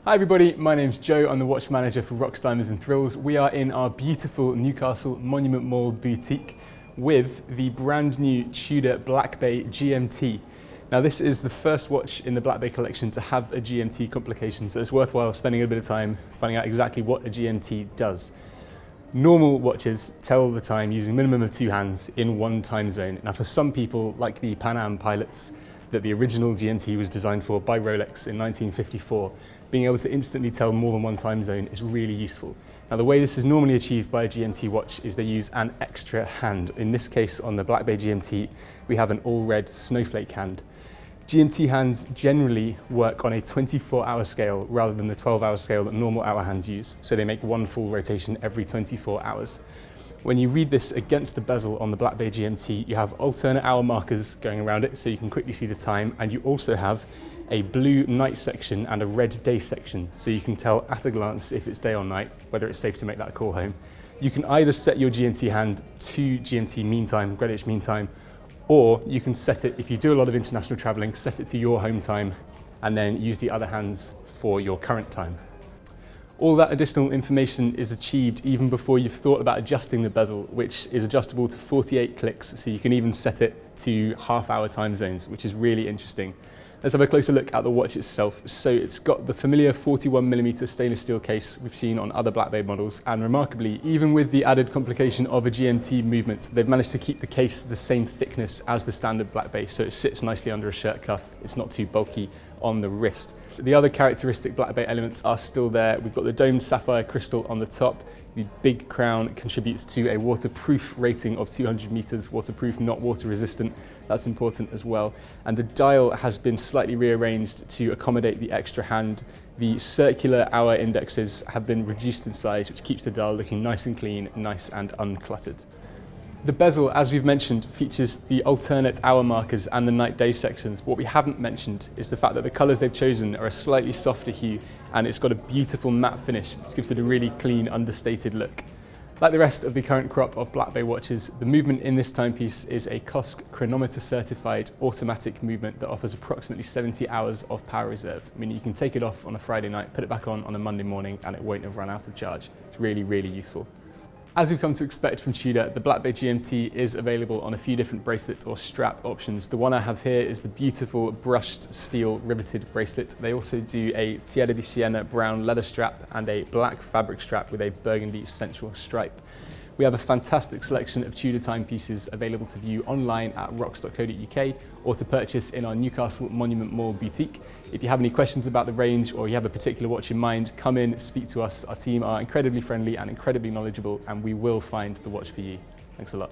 Hi everybody, my name's Joe. I'm the watch manager for Rocks, Diamonds and Thrills. We are in our beautiful Newcastle Monument Mall boutique with the brand new Tudor Black Bay GMT. Now this is the first watch in the Black Bay collection to have a GMT complication, so it's worthwhile spending a bit of time finding out exactly what a GMT does. Normal watches tell the time using a minimum of 2 hands in one time zone. Now for some people, like the Pan Am pilots that the original GMT was designed for by Rolex in 1954, being able to instantly tell more than one time zone is really useful. Now the way this is normally achieved by a GMT watch is they use an extra hand. In this case, on the Black Bay GMT, we have an all-red snowflake hand. GMT hands generally work on a 24-hour scale rather than the 12-hour scale that normal hour hands use, so they make one full rotation every 24 hours. When you read this against the bezel on the Black Bay GMT, you have alternate hour markers going around it so you can quickly see the time, and you also have a blue night section and a red day section, so you can tell at a glance if it's day or night, whether it's safe to make that call home. You can either set your GMT hand to GMT mean time, Greenwich Mean Time, or you can set it, if you do a lot of international traveling, set it to your home time and then use the other hands for your current time. All that additional information is achieved even before you've thought about adjusting the bezel, which is adjustable to 48 clicks, so you can even set it to half-hour time zones, which is really interesting. Let's have a closer look at the watch itself. So it's got the familiar 41mm stainless steel case we've seen on other Black Bay models, and remarkably, even with the added complication of a GMT movement, they've managed to keep the case the same thickness as the standard Black Bay, so it sits nicely under a shirt cuff. It's not too bulky on the wrist. The other characteristic Black Bay elements are still there. We've got the domed sapphire crystal on the top. The big crown contributes to a waterproof rating of 200 meters, waterproof, not water resistant. That's important as well. And the dial has been slightly rearranged to accommodate the extra hand. The circular hour indexes have been reduced in size, which keeps the dial looking nice and clean, nice and uncluttered. The bezel, as we've mentioned, features the alternate hour markers and the night-day sections. What we haven't mentioned is the fact that the colours they've chosen are a slightly softer hue, and it's got a beautiful matte finish, which gives it a really clean, understated look. Like the rest of the current crop of Black Bay watches, the movement in this timepiece is a COSC chronometer certified automatic movement that offers approximately 70 hours of power reserve, meaning you can take it off on a Friday night, put it back on a Monday morning, and it won't have run out of charge. It's really, really useful. As we've come to expect from Tudor, the Black Bay GMT is available on a few different bracelet or strap options. The one I have here is the beautiful brushed steel riveted bracelet. They also do a Tierra di Siena brown leather strap and a black fabric strap with a burgundy sensual stripe. We have a fantastic selection of Tudor timepieces available to view online at rocks.co.uk or to purchase in our Newcastle Monument Mall boutique. If you have any questions about the range or you have a particular watch in mind, come in, speak to us. Our team are incredibly friendly and incredibly knowledgeable, and we will find the watch for you. Thanks a lot.